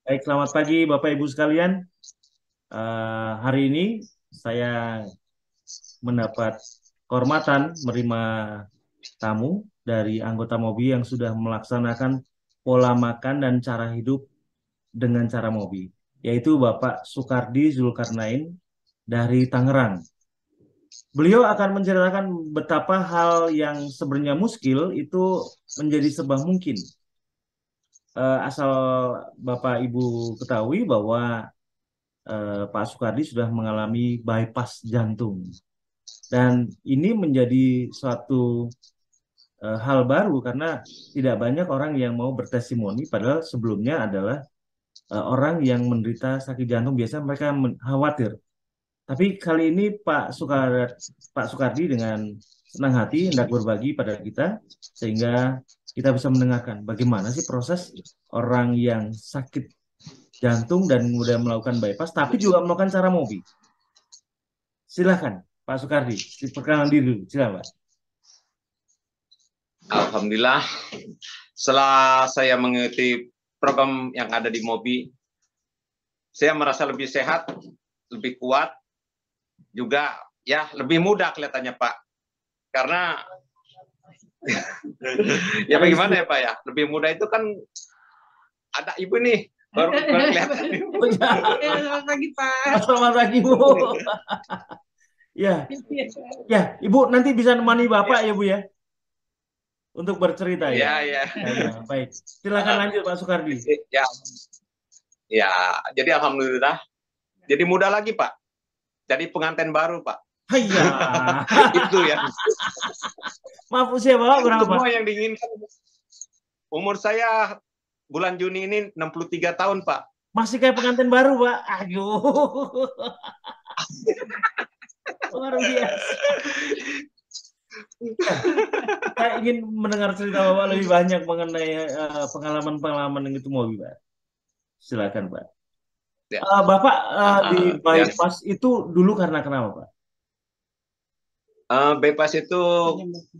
Baik, selamat pagi Bapak Ibu sekalian. Hari ini saya mendapat kehormatan menerima tamu dari anggota MOBI yang sudah melaksanakan pola makan dan cara hidup dengan cara MOBI, yaitu Bapak Sukardi Zulkarnain dari Tangerang. Beliau akan menceritakan betapa hal yang sebenarnya muskil itu menjadi sebab mungkin. Asal Bapak Ibu ketahui bahwa Pak Soekardi sudah mengalami bypass jantung. Dan ini menjadi suatu hal baru karena tidak banyak orang yang mau bertestimoni, padahal sebelumnya adalah orang yang menderita sakit jantung, biasa mereka khawatir. Tapi kali ini Pak Soekardi dengan senang hati hendak berbagi pada kita, sehingga kita bisa mendengarkan bagaimana sih proses orang yang sakit jantung dan kemudian melakukan bypass, tapi juga melakukan cara mobi. Silahkan, Pak Soekardi, perkenalan diri dulu. Silahkan, Pak. Alhamdulillah, setelah saya mengikuti program yang ada di MOBI, saya merasa lebih sehat, lebih kuat, juga ya lebih mudah kelihatannya Pak. Karena ya bagaimana ya Pak ya, lebih mudah itu kan ada Ibu nih, baru kelihatan. Selamat pagi Pak. Selamat pagi Bu. Ya, ya Ibu nanti bisa nemani Bapak ya Bu ya, untuk bercerita ya. Ya. Ya, baik, silakan lanjut Pak Soekardi. Ya, jadi alhamdulillah, jadi mudah lagi Pak. Jadi pengantin baru Pak. Hayya. Itu ya. Maaf, usia Bapak berapa? Semua yang diinginkan. Umur saya bulan Juni ini 63 tahun Pak. Masih kayak pengantin baru Pak. Aduh. Luar biasa. Saya ingin mendengar cerita Bapak lebih banyak mengenai pengalaman-pengalaman yang itu mau Pak. Silakan Pak. Ya. Bapak di bypass itu dulu karena kenapa Pak? Bypass itu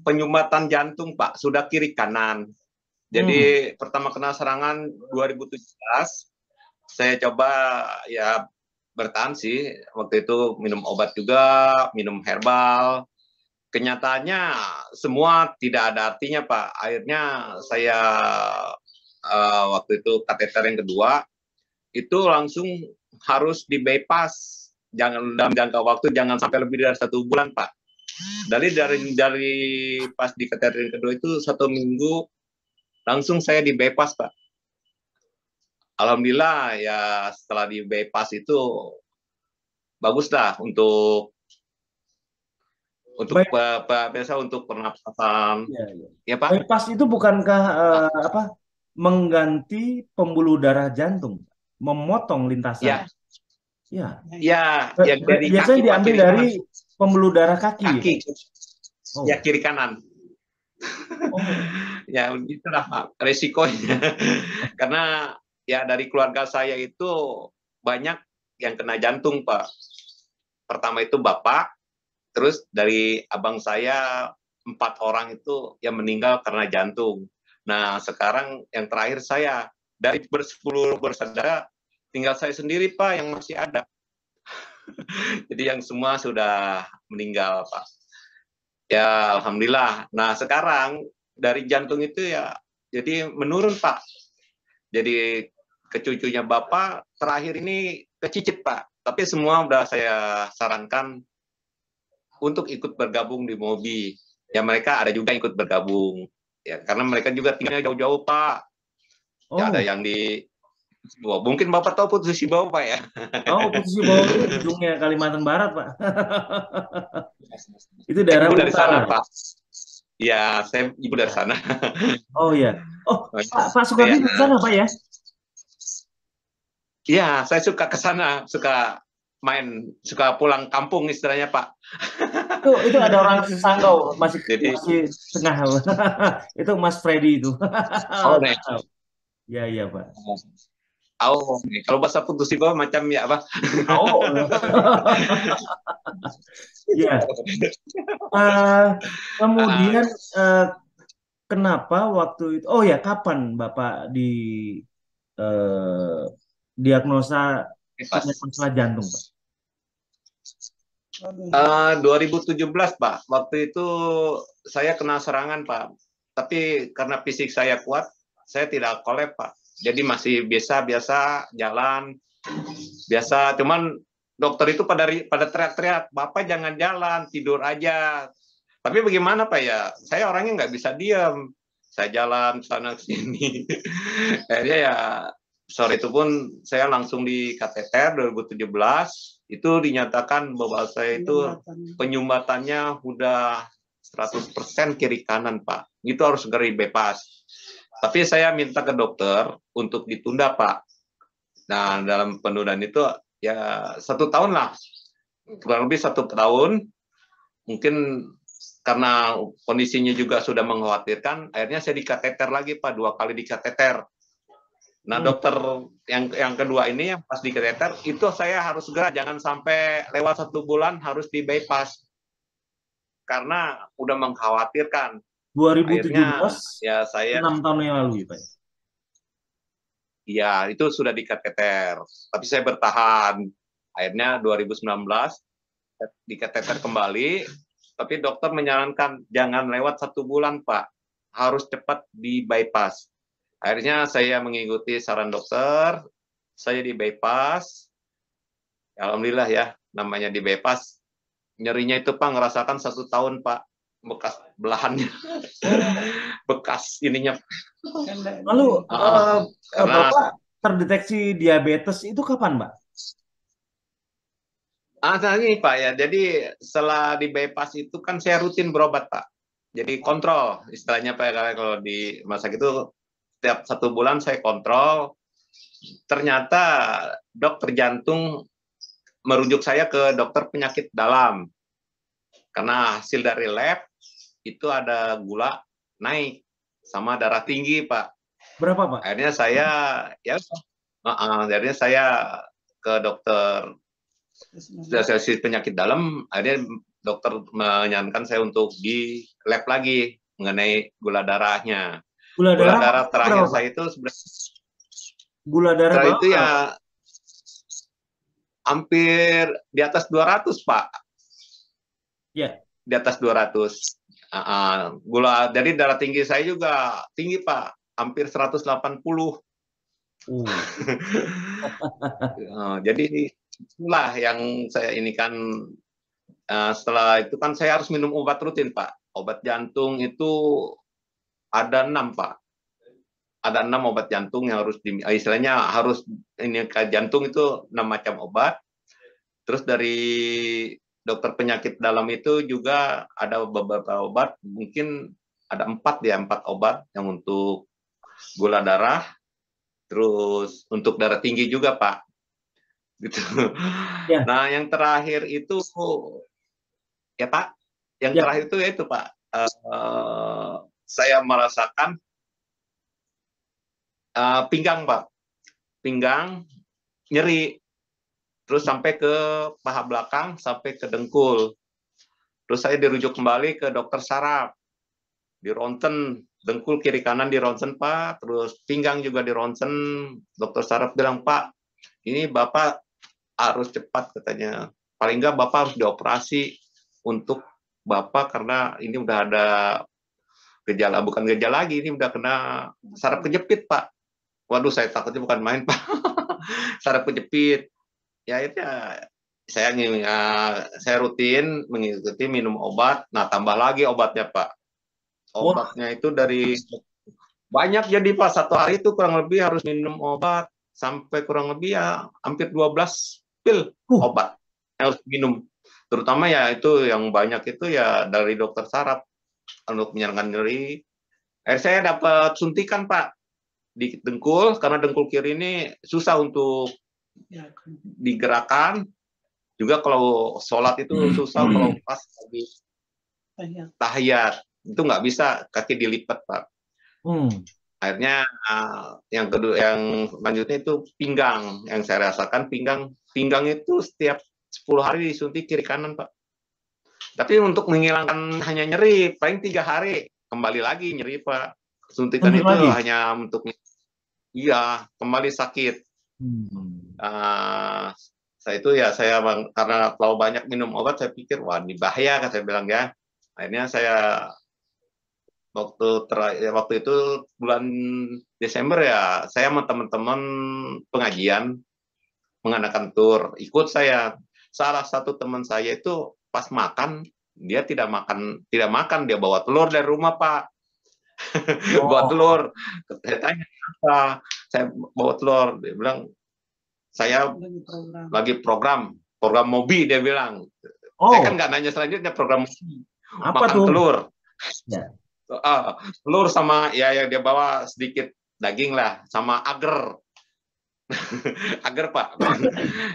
penyumbatan jantung Pak, sudah kiri kanan. Jadi pertama kena serangan 2017, saya coba ya bertahan sih. Waktu itu minum obat juga, minum herbal. Kenyataannya semua tidak ada artinya Pak. Akhirnya saya waktu itu kateter yang kedua, itu langsung harus di bypass. Jangan dalam jangka waktu jangan sampai lebih dari 1 bulan Pak. Dari pas di kateter yang kedua itu 1 minggu langsung saya di bypass Pak. Alhamdulillah ya setelah di bypass itu bagus lah untuk biasa untuk pernapasan. Ya Pak. Bypass itu bukankah mengganti pembuluh darah jantung, memotong lintasan? Ya. Biasanya diambil dari pembuluh darah kaki. Ya kiri kanan. Ya itulah Pak resikonya. Karena ya dari keluarga saya itu banyak yang kena jantung Pak. Pertama itu bapak, terus dari abang saya 4 orang itu yang meninggal karena jantung. Nah sekarang yang terakhir saya dari 10 bersaudara tinggal saya sendiri Pak yang masih ada. Jadi yang semua sudah meninggal Pak. Ya alhamdulillah. Nah sekarang dari jantung itu ya jadi menurun Pak. Jadi ke cucunya Bapak terakhir ini kecicit Pak. Tapi semua udah saya sarankan untuk ikut bergabung di MOBI. Ya mereka ada juga ikut bergabung. Ya karena mereka juga tinggalnya jauh-jauh Pak. Ya ada yang di mungkin Bapak tahu posisi bawah Pak ya. Oh, posisi bawah itu ujungnya Kalimantan Barat Pak. Itu daerah Ibu dari sana Pak. Ya, saya ibu dari sana. Oh iya. Oh, Pak Soekardi dari sana Pak ya? Iya, saya suka ke sana, suka main, suka pulang kampung istilahnya Pak. Itu ada orang Sanggau masih tengah. Itu Mas Freddy itu. Oh, iya Pak. Oh, kalau bahasa putus di bawah macam ya apa? Oh. Ya. Kemudian kenapa waktu itu? Oh ya, kapan Bapak diagnosa Pas. punya masalah jantung, Pak? 2017 Pak, waktu itu saya kena serangan Pak. Tapi karena fisik saya kuat, saya tidak kolep Pak. Jadi masih biasa-biasa jalan, biasa. Cuman dokter itu pada teriak-teriak, Bapak jangan jalan, tidur aja. Tapi bagaimana Pak ya, saya orangnya nggak bisa diam. Saya jalan sana sini. Akhirnya ya sore itu pun saya langsung di kateter 2017. Itu dinyatakan bahwa saya itu penyumbatannya udah 100% kiri kanan Pak. Itu harus segera bypass. Tapi saya minta ke dokter untuk ditunda Pak. Nah dalam penundaan itu ya 1 tahun lah, kurang lebih 1 tahun. Mungkin karena kondisinya juga sudah mengkhawatirkan, akhirnya saya dikateter lagi Pak, 2 kali dikateter. Nah dokter yang kedua ini yang pas dikateter itu saya harus segera, jangan sampai lewat 1 bulan harus di bypass karena udah mengkhawatirkan. 2017, Akhirnya ya saya 6 tahun yang lalu ya, Pak? ya itu sudah dikateter, tapi saya bertahan. Akhirnya 2019 dikateter kembali, tapi dokter menyarankan jangan lewat 1 bulan Pak, harus cepat di bypass. Akhirnya saya mengikuti saran dokter, saya di bypass. Alhamdulillah ya, namanya di bypass. Nyerinya itu Pak, ngerasakan 1 tahun Pak, bekas belahannya, bekas ininya. Lalu Karena Bapak terdeteksi diabetes itu kapan, Pak? ini Pak ya, jadi setelah di bypass itu kan saya rutin berobat Pak. Jadi kontrol, istilahnya Pak, kalau di masa itu setiap 1 bulan saya kontrol. Ternyata dokter jantung merujuk saya ke dokter penyakit dalam. Karena hasil dari lab itu ada gula naik sama darah tinggi, Pak. Berapa, Pak? Akhirnya saya akhirnya saya ke dokter spesialis penyakit dalam. Akhirnya dokter menyarankan saya untuk di lab lagi mengenai gula darahnya. Gula darah terakhir berapa, saya Pak? itu sebenarnya Gula darah setelah Bapak itu ya berapa? hampir di atas 200 Pak. Ya. Di atas 200. Gula dari darah tinggi saya juga tinggi Pak, hampir 180. Jadi itulah yang saya ini kan setelah itu kan saya harus minum obat rutin Pak. Obat jantung itu ada 6 Pak. Ada 6 obat jantung yang harus istilahnya harus ini ke jantung itu 6 macam obat. Terus dari dokter penyakit dalam itu juga ada beberapa obat, mungkin ada 4 obat yang untuk gula darah, terus untuk darah tinggi juga Pak. Gitu. Ya. Nah yang terakhir itu ya Pak, yang terakhir itu yaitu Pak, saya merasakan pinggang Pak, pinggang nyeri, terus sampai ke paha belakang, sampai ke dengkul. Terus saya dirujuk kembali ke dokter saraf, di ronsen, dengkul kiri kanan di ronsen Pak, terus pinggang juga di ronsen. Dokter saraf bilang, Pak, ini Bapak harus cepat katanya. Paling nggak Bapak harus dioperasi untuk Bapak karena ini udah ada gejala, bukan gejala lagi, ini udah kena saraf kejepit Pak. Waduh, saya takutnya bukan main Pak. Saraf kejepit. Ya itu ya, saya rutin mengikuti minum obat. Nah tambah lagi obatnya Pak. Obatnya itu dari banyak jadi Pak. 1 hari itu kurang lebih harus minum obat sampai kurang lebih ya hampir 12 pil obat yang harus minum. Terutama ya itu yang banyak itu ya dari dokter saraf untuk menyenangkan nyeri. Saya dapat suntikan Pak di dengkul, karena dengkul kiri ini susah untuk digerakkan. Juga kalau sholat itu susah kalau pas lagi tahiyat. Itu nggak bisa, kaki dilipat Pak. Akhirnya yang kedua, yang lanjutnya itu pinggang. Yang saya rasakan pinggang itu setiap 10 hari disuntik kiri kanan Pak. Tapi untuk menghilangkan hanya nyeri, paling 3 hari kembali lagi nyeri Pak. Suntikan itu hanya untuk kembali sakit. Hmm. Saya itu ya karena terlalu banyak minum obat, saya pikir wah ini bahaya, kan saya bilang ya. Akhirnya saya waktu itu bulan Desember ya, saya sama teman-teman pengajian mengadakan tur, ikut saya. Salah satu teman saya itu pas makan, dia tidak makan, dia bawa telur dari rumah, Pak. Bawa Oh, telur. Saya tanya apa? Saya bawa telur. Dia bilang saya lagi program Mobi, dia bilang. Saya kan oh, nggak nanya selanjutnya program apa makan tuh? telur. Ya. Telur sama ya dia bawa sedikit daging lah sama agar. Agar, Pak.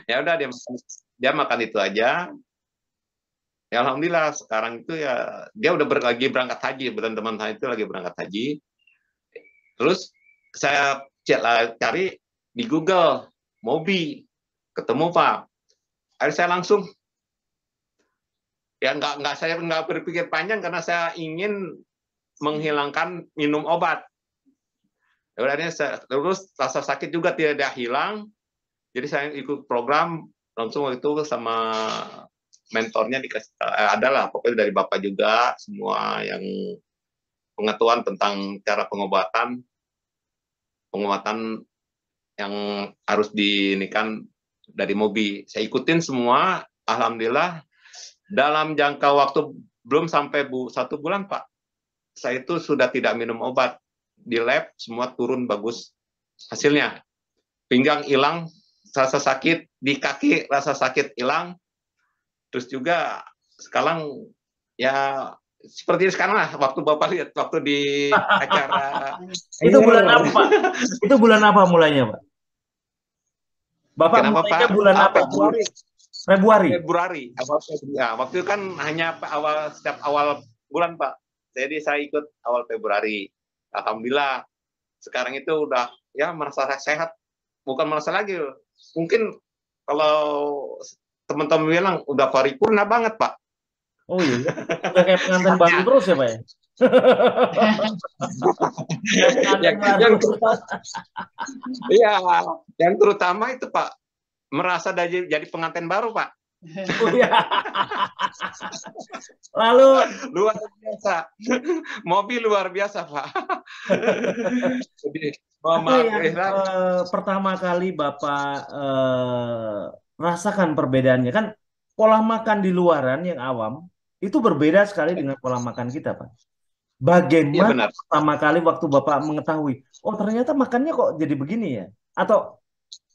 Ya udah dia makan itu aja. Ya alhamdulillah sekarang itu ya dia udah lagi berangkat haji, teman saya itu lagi berangkat haji. Terus saya cari di Google Mobi, ketemu Pak. Akhirnya saya langsung ya saya nggak berpikir panjang karena saya ingin menghilangkan minum obat. Terus rasa sakit juga tidak hilang. Jadi saya ikut program langsung waktu itu sama mentornya dikasih adalah pokoknya dari Bapak juga semua yang pengetahuan tentang cara pengobatan yang harus dinikan dari Mobi. Saya ikutin semua, alhamdulillah dalam jangka waktu belum sampai 1 bulan Pak, saya itu sudah tidak minum obat. Di lab semua turun bagus hasilnya. Pinggang hilang, rasa sakit di kaki, rasa sakit hilang. Terus juga sekarang ya seperti sekarang lah, waktu Bapak lihat waktu di acara. Itu bulan apa, Pak? Itu bulan apa mulainya, Pak? Bapak Kenapa mulainya Pak? bulan apa? Februari. Februari. Awal Februari. Ya, waktu itu kan hanya setiap awal bulan Pak. Jadi saya ikut awal Februari. Alhamdulillah. Sekarang itu udah ya merasa sehat. Bukan merasa lagi. Mungkin kalau teman-teman bilang udah paripurna banget Pak. Oh iya, udah kayak pengantin baru terus ya, Pak ya? yang terutama itu Pak, merasa jadi pengantin baru Pak. Oh, iya. Lalu luar biasa, mobil luar biasa Pak. Jadi, apa yang pertama kali Bapak rasakan perbedaannya? Kan pola makan di luaran yang awam itu berbeda sekali dengan pola makan kita, Pak. Bagaimana pertama kali waktu Bapak mengetahui, oh ternyata makannya kok jadi begini ya? Atau,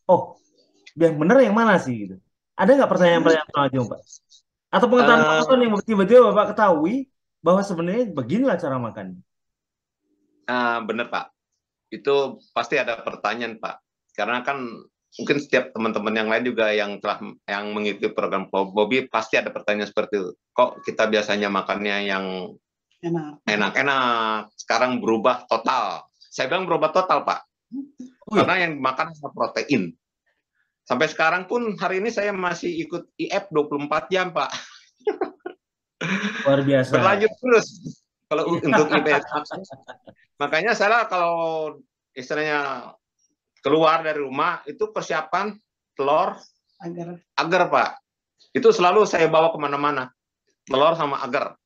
oh yang benar yang mana sih gitu? Ada nggak pertanyaan-pertanyaan selanjutnya, Pak? Atau pengetahuan yang tiba-tiba Bapak ketahui bahwa sebenarnya beginilah cara makan? Benar Pak, itu pasti ada pertanyaan Pak, karena kan mungkin setiap teman-teman yang lain juga yang mengikuti program Mobi pasti ada pertanyaan seperti itu. Kok kita biasanya makannya yang enak-enak, sekarang berubah total. Saya bilang berubah total Pak, karena yang makan protein. Sampai sekarang pun hari ini saya masih ikut IF 24 jam Pak. Luar biasa. Berlanjut terus kalau untuk IF. Makanya saya kalau istilahnya keluar dari rumah itu persiapan telur agar Pak. Itu selalu saya bawa kemana-mana, telur sama agar.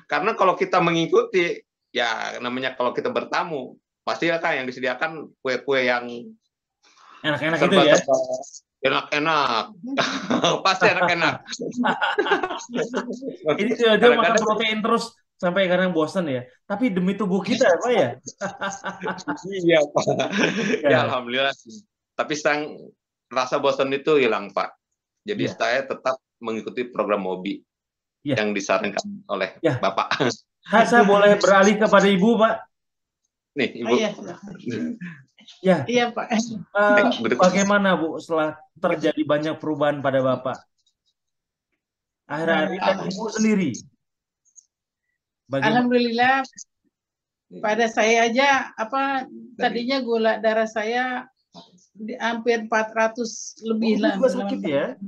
Karena kalau kita mengikuti, ya namanya kalau kita bertamu, pasti kan yang disediakan kue-kue yang enak-enak itu ya. Enak-enak. Pasti enak-enak. Ini dia makan protein terus sampai kadang bosan ya. Tapi demi tubuh kita Pak ya. Iya Pak. Ya alhamdulillah. Tapi sekarang rasa bosan itu hilang Pak. Jadi saya tetap mengikuti program Mobi yang disarankan oleh Bapak. Saya boleh beralih kepada Ibu Pak? Nih Ibu. Iya Pak. Bagaimana Bu setelah terjadi banyak perubahan pada Bapak? Akhir-akhir dan Ibu sendiri. Bagaimana? Alhamdulillah pada saya aja tadinya gula darah saya hampir 400 lebih lah. Sakit ya?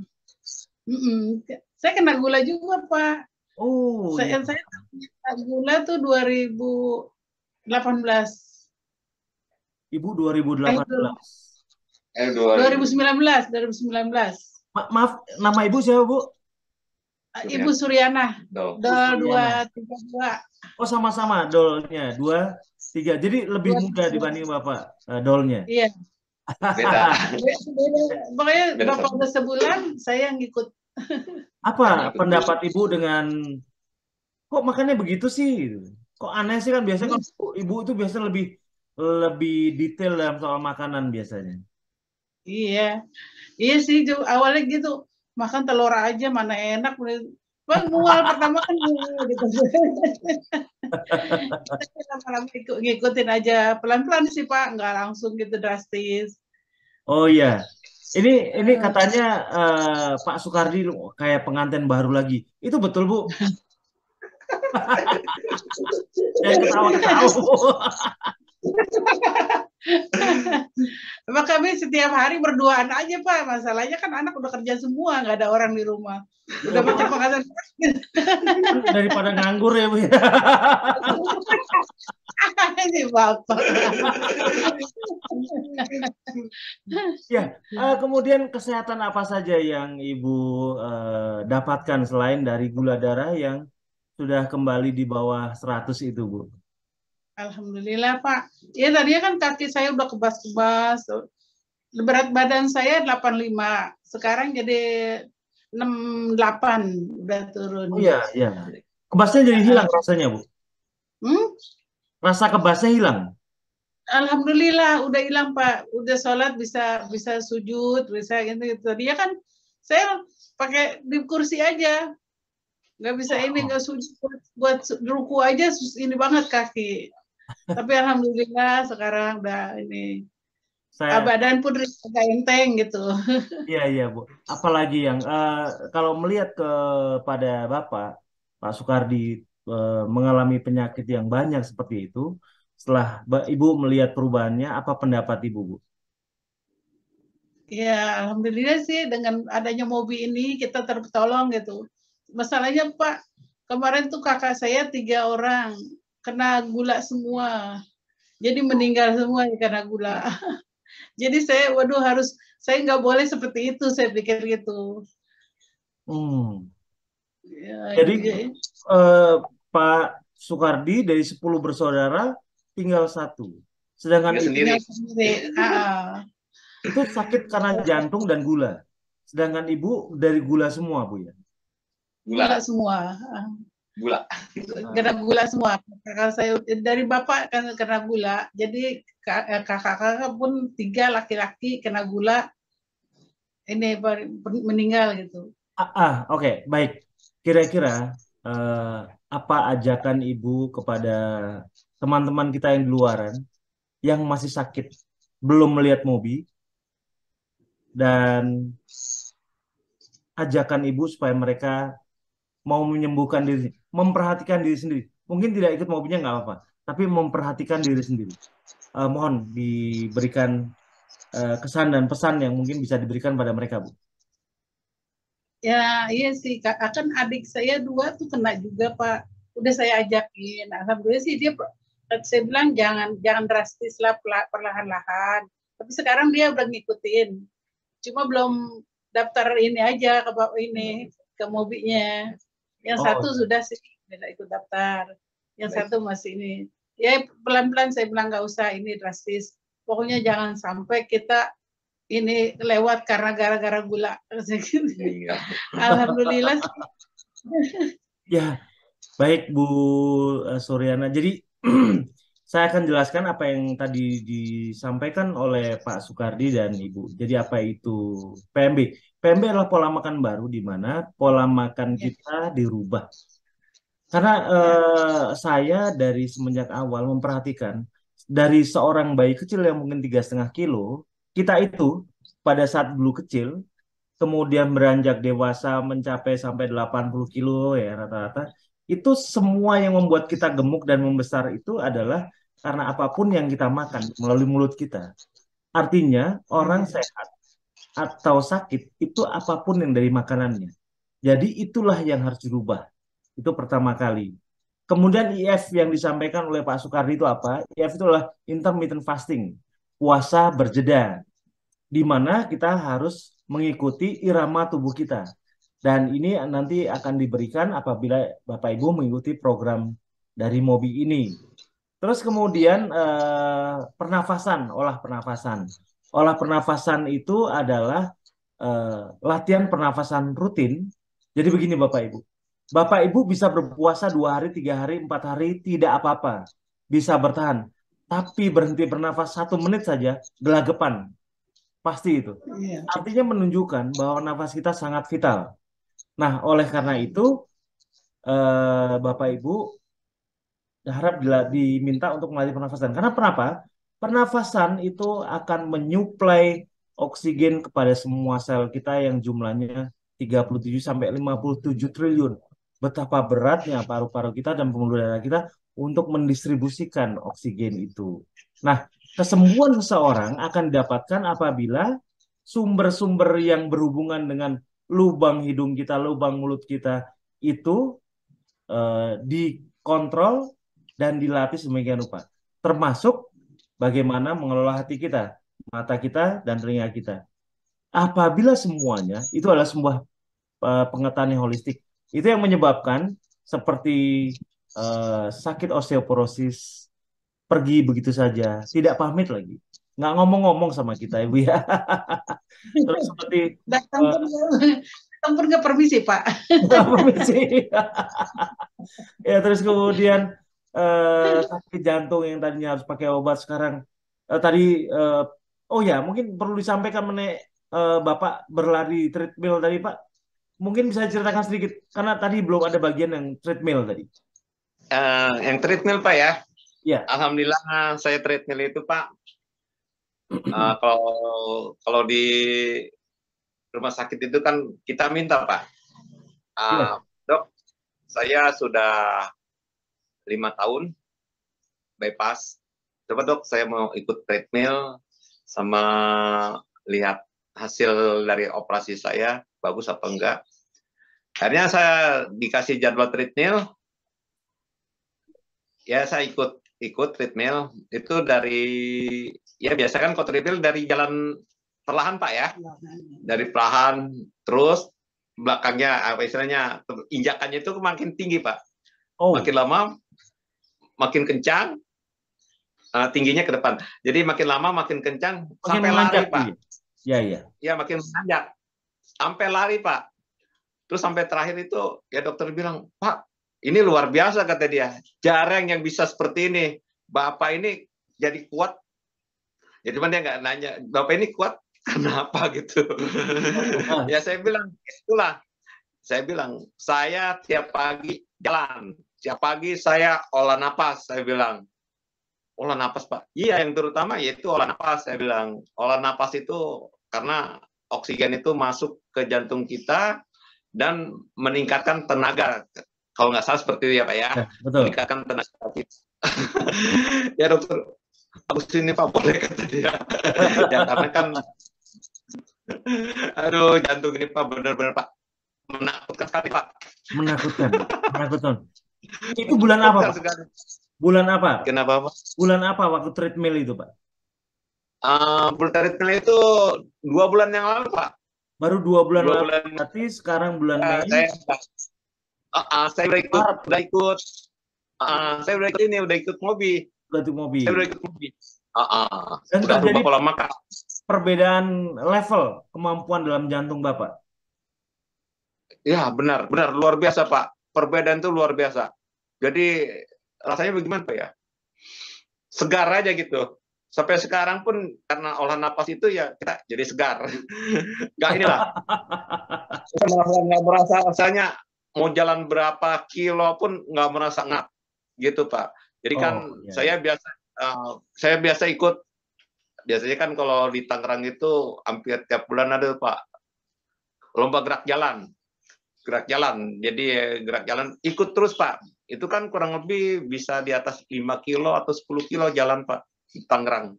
Saya kena gula juga Pak. Oh. Saya gula tuh 2018. Ibu Eh, 2018. 2019. Maaf, nama Ibu siapa, Bu? Ibu Suryana. Dol. Dol Suryana. 232. Oh, sama-sama dolnya 2, 3. Jadi lebih muda dibanding Bapak dolnya. Iya. Beda. Pokoknya Beda Bapak udah sebulan, saya ngikut. Apa pendapat Ibu dengan kok makannya begitu sih? Kok aneh sih, kan biasanya kan Ibu itu biasanya lebih lebih detail dalam soal makanan biasanya. Iya. Iya sih, awalnya gitu. Makan telur aja mana enak. Bang, mual pertama kan mual gitu. Tapi lama-lama ngikutin aja. Pelan-pelan sih Pak, nggak langsung gitu drastis. Oh iya. Ini katanya Pak Soekardi kayak pengantin baru lagi. Itu betul, Bu? Jangan ketawa-ketawa, Bu. Emang kami setiap hari berduaan aja Pak. Masalahnya kan anak udah kerja semua, nggak ada orang di rumah. Udah macam pengantin. Daripada nganggur ya, Bu. Ini Bapak. Ya, kemudian kesehatan apa saja yang Ibu dapatkan selain dari gula darah yang sudah kembali di bawah 100 itu, Bu? Alhamdulillah Pak. Ya tadinya kan kaki saya udah kebas-kebas. Berat badan saya 85. Sekarang jadi 68 udah turun. Oh iya, iya. Kebasnya jadi hilang rasanya, Bu? Rasa kebasnya hilang? Alhamdulillah udah hilang Pak. Udah sholat bisa sujud, bisa gitu. Tadinya kan saya pakai di kursi aja. Nggak bisa ini, nggak sujud. Buat ruku aja ini banget kaki. Tapi alhamdulillah sekarang udah ini. Badan pun agak enteng gitu. Iya, iya, Bu. Apalagi yang kalau melihat kepada Bapak, Pak Soekardi mengalami penyakit yang banyak seperti itu, setelah Ibu melihat perubahannya, apa pendapat Ibu, Bu? Ya, alhamdulillah sih dengan adanya mobil ini kita tertolong gitu. Masalahnya Pak, kemarin tuh kakak saya 3 orang kena gula semua. Jadi meninggal semua karena gula. Jadi saya, waduh saya nggak boleh seperti itu, saya pikir gitu. Ya, Jadi Pak Soekardi dari 10 bersaudara tinggal 1. Sedangkan sendiri. Itu sakit karena jantung dan gula. Sedangkan Ibu dari gula semua, Bu ya? Gula semua. Gula. Kena gula semua. Kakak saya dari bapak kan kena gula. Jadi kakak-kakak pun 3 laki-laki kena gula. Ini meninggal gitu. Oke, baik. Kira-kira apa ajakan Ibu kepada teman-teman kita yang di luaran yang masih sakit, belum melihat Mobi, dan ajakan Ibu supaya mereka mau menyembuhkan diri, memperhatikan diri sendiri. Mungkin tidak ikut Mobinya nggak apa-apa, tapi memperhatikan diri sendiri. Mohon diberikan kesan dan pesan yang mungkin bisa diberikan pada mereka, Bu. Ya, iya sih. Akan adik saya 2 tuh kena juga, Pak. Udah saya ajakin. Alhamdulillah sih dia, saya bilang jangan drastis lah, perlahan-lahan. Tapi sekarang dia udah ngikutin. Cuma belum daftar ini aja ke mobilnya. Yang satu sudah sih tidak ikut daftar. Yang satu masih ini. Ya pelan-pelan saya bilang nggak usah ini drastis. Pokoknya jangan sampai kita ini lewat karena gara-gara gula. Alhamdulillah. Ya, baik Bu Suryana. Jadi saya akan jelaskan apa yang tadi disampaikan oleh Pak Soekardi dan Ibu. Jadi apa itu PMB? PMB adalah pola makan baru di mana pola makan kita dirubah. Karena saya dari semenjak awal memperhatikan dari seorang bayi kecil yang mungkin 3,5 kilo, kita itu pada saat dulu kecil, kemudian beranjak dewasa mencapai sampai 80 kilo ya rata-rata, itu semua yang membuat kita gemuk dan membesar itu adalah karena apapun yang kita makan melalui mulut kita. Artinya orang sehat atau sakit itu apapun yang dari makanannya. Jadi itulah yang harus dirubah. Itu pertama kali. Kemudian IF yang disampaikan oleh Pak Soekardi itu apa? IF itu adalah intermittent fasting. puasa berjeda, di mana kita harus mengikuti irama tubuh kita. Dan ini nanti akan diberikan apabila Bapak Ibu mengikuti program dari MOBI ini. Terus kemudian pernafasan, olah pernafasan. Olah pernafasan itu adalah latihan pernafasan rutin. Jadi begini Bapak Ibu. Bapak Ibu bisa berpuasa 2 hari, 3 hari, 4 hari, tidak apa-apa. Bisa bertahan. Tapi berhenti bernafas 1 menit saja, gelagapan. Pasti itu. Iya. Artinya menunjukkan bahwa nafas kita sangat vital. Nah, oleh karena itu, Bapak Ibu harap diminta untuk melatih pernafasan. Karena kenapa? Pernafasan itu akan menyuplai oksigen kepada semua sel kita yang jumlahnya 37 sampai 57 triliun. Betapa beratnya paru-paru kita dan pembuluh darah kita untuk mendistribusikan oksigen itu. Nah, kesembuhan seseorang akan didapatkan apabila sumber-sumber yang berhubungan dengan lubang hidung kita, lubang mulut kita itu dikontrol dan dilatih sedemikian rupa. Termasuk bagaimana mengelola hati kita, mata kita, dan telinga kita. Apabila semuanya itu adalah sebuah pengetahuan yang holistik, itu yang menyebabkan seperti sakit osteoporosis pergi begitu saja, tidak pamit lagi, nggak ngomong-ngomong sama kita, Ibu ya. Terus seperti datang pun nggak permisi, Pak. permisi. Ya, terus kemudian sakit jantung yang tadinya harus pakai obat sekarang oh ya, mungkin perlu disampaikan mengenai Bapak berlari treadmill tadi, Pak. Mungkin bisa diceritakan sedikit karena tadi belum ada bagian yang treadmill tadi. Yang treadmill Pak ya? Ya. Alhamdulillah saya treadmill itu Pak. Kalau di rumah sakit itu kan kita minta Pak. Ya. Dok, saya sudah 5 tahun bypass. Coba dok, saya mau ikut treadmill sama lihat hasil dari operasi saya bagus apa enggak. Akhirnya saya dikasih jadwal treadmill. Ya saya ikut treadmill itu dari, ya biasa kan kalau treadmill dari jalan perlahan Pak ya, dari perlahan terus belakangnya apa istilahnya injakannya itu makin tinggi Pak. Makin lama makin kencang, tingginya ke depan. Jadi makin lama makin kencang sampai lari Pak. Ya makin menanjak sampai lari Pak. Terus sampai terakhir itu ya dokter bilang, Pak ini luar biasa kata dia. Jarang yang bisa seperti ini. Bapak ini jadi kuat. Ya cuman dia nggak nanya, Bapak ini kuat kenapa gitu. Ya saya bilang, itulah. Saya bilang, saya tiap pagi jalan. Tiap pagi saya olah napas, saya bilang. Olah napas, Pak. Iya, yang terutama yaitu olah napas, saya bilang. Olah napas itu karena oksigen itu masuk ke jantung kita dan meningkatkan tenaga. Kalau nggak salah seperti itu ya Pak ya. Betul. Meningkatkan tenaga kita. Ya dokter, bagus ini Pak, boleh kata dia. Ya karena kan, aduh jantung ini Pak benar-benar Pak menakutkan sekali Pak. Menakutkan. Itu bulan apa Pak? Bulan apa? Kenapa Pak? Bulan apa waktu treadmill itu Pak? Bulan treadmill itu 2 bulan yang lalu Pak. Baru 2 bulan lalu. Berarti sekarang bulan Mei. Saya udah ikut ini, udah ikut MOBI. Saya udah ikut MOBI. Dan udah terjadi pola makan. Perbedaan level kemampuan dalam jantung Bapak. Ya benar luar biasa Pak. Perbedaan itu luar biasa. Jadi rasanya bagaimana Pak ya? Segar aja gitu. Sampai sekarang pun karena olah napas itu ya kita jadi segar. Nggak inilah. Nggak merasa rasanya mau jalan berapa kilo pun nggak merasa ngap gitu Pak. Jadi kan saya biasa ikut. Biasanya kan kalau di Tangerang itu hampir tiap bulan ada Pak lomba gerak jalan. Jadi gerak jalan ikut terus Pak. Itu kan kurang lebih bisa di atas 5 kilo atau 10 kilo jalan Pak di Tangerang.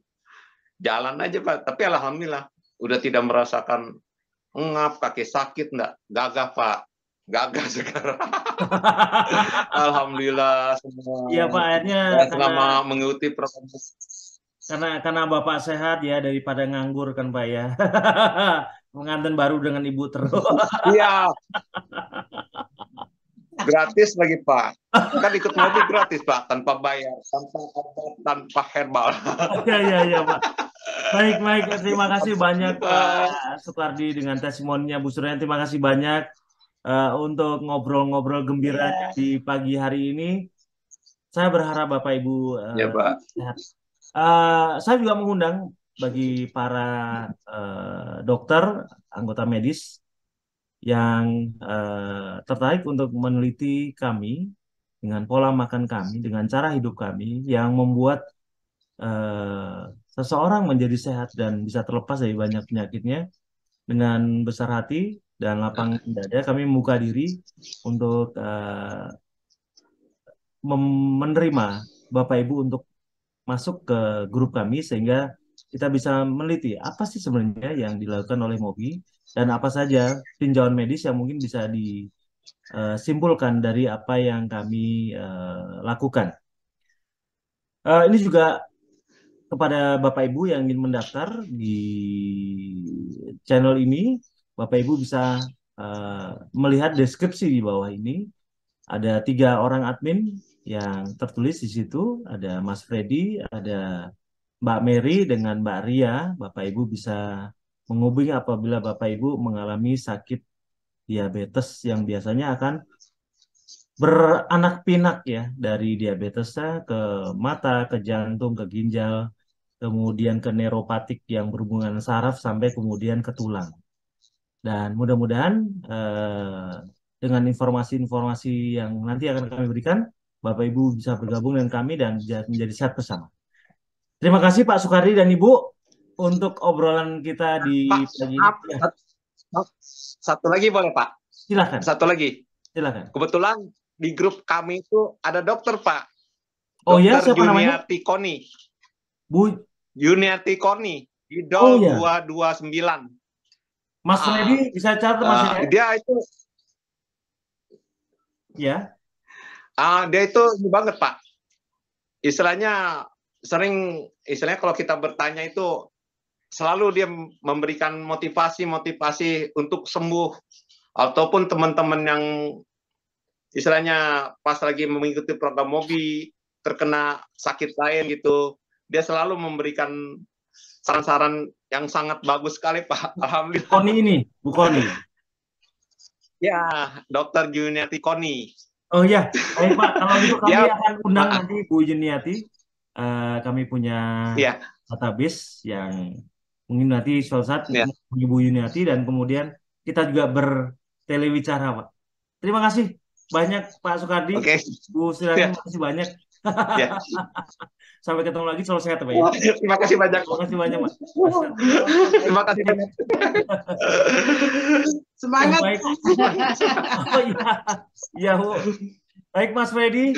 Jalan aja Pak. Tapi alhamdulillah udah tidak merasakan ngap, kaki sakit enggak. Gagah Pak. Gagah sekarang. Alhamdulillah semua. Iya Pak, akhirnya selama mengikuti program. karena Bapak sehat ya daripada nganggur kan Pak ya. Pengantin baru dengan Ibu terus. Iya, gratis lagi Pak. Kan ikut mobil gratis Pak, tanpa bayar, tanpa obat, tanpa herbal. Ya Pak. Baik. Terima kasih banyak Pak Sukardi dengan testimoninya Bu Surya. Terima kasih banyak untuk ngobrol-ngobrol gembiranya di pagi hari ini. Saya berharap Bapak Ibu Ya Pak. sehat. Saya juga mengundang bagi para dokter, anggota medis yang tertarik untuk meneliti kami dengan pola makan kami, dengan cara hidup kami yang membuat seseorang menjadi sehat dan bisa terlepas dari banyak penyakitnya. Dengan besar hati dan lapang dada kami membuka diri untuk menerima Bapak Ibu untuk masuk ke grup kami sehingga kita bisa meneliti apa sih sebenarnya yang dilakukan oleh MOBI dan apa saja tinjauan medis yang mungkin bisa disimpulkan dari apa yang kami lakukan. Ini juga kepada Bapak Ibu yang ingin mendaftar di channel ini, Bapak Ibu bisa melihat deskripsi di bawah ini. Ada 3 orang admin yang tertulis di situ. Ada Mas Freddy, ada Mbak Mary dengan Mbak Ria. Bapak Ibu bisa menghubungi apabila Bapak Ibu mengalami sakit diabetes yang biasanya akan beranak pinak ya, dari diabetesnya ke mata, ke jantung, ke ginjal, kemudian ke neuropatik yang berhubungan saraf sampai kemudian ke tulang. Dan mudah-mudahan dengan informasi-informasi yang nanti akan kami berikan, Bapak Ibu bisa bergabung dengan kami dan menjadi sehat bersama. Terima kasih Pak Sukardi dan Ibu untuk obrolan kita di pagi ini. Satu lagi boleh Pak? Silakan. Satu lagi. Silakan. Kebetulan di grup kami itu ada dokter Pak. Oh ya, Dokter siapa namanya? Juniati Koni. Bu Juniati Koni. Idol 229. Mas Freddy bisa catat Mas ya? Dia itu ya. Dia itu ini banget Pak. Istilahnya kalau kita bertanya itu selalu dia memberikan motivasi untuk sembuh, ataupun teman-teman yang istilahnya pas lagi mengikuti program MOBI terkena sakit lain gitu, dia selalu memberikan saran-saran yang sangat bagus sekali Pak. Alhamdulillah. Koni ini, Bu Koni. Ya, Dokter Juniati Koni. Oh ya, baik Pak. Kalau gitu kami akan undang nanti Bu Juniati. Kami punya database yang mungkin nanti suatu saat Bu Juniati dan kemudian kita juga bertelewicara Pak. Terima kasih banyak Pak Sukardi. Bu Sirani, terima kasih banyak. Sampai ketemu lagi, selalu sehat Pak ya. Terima kasih banyak. Terima kasih banyak Pak. Terima kasih banyak. Semangat. Baik. Oh iya. Ya, Bu. Baik Mas Freddy.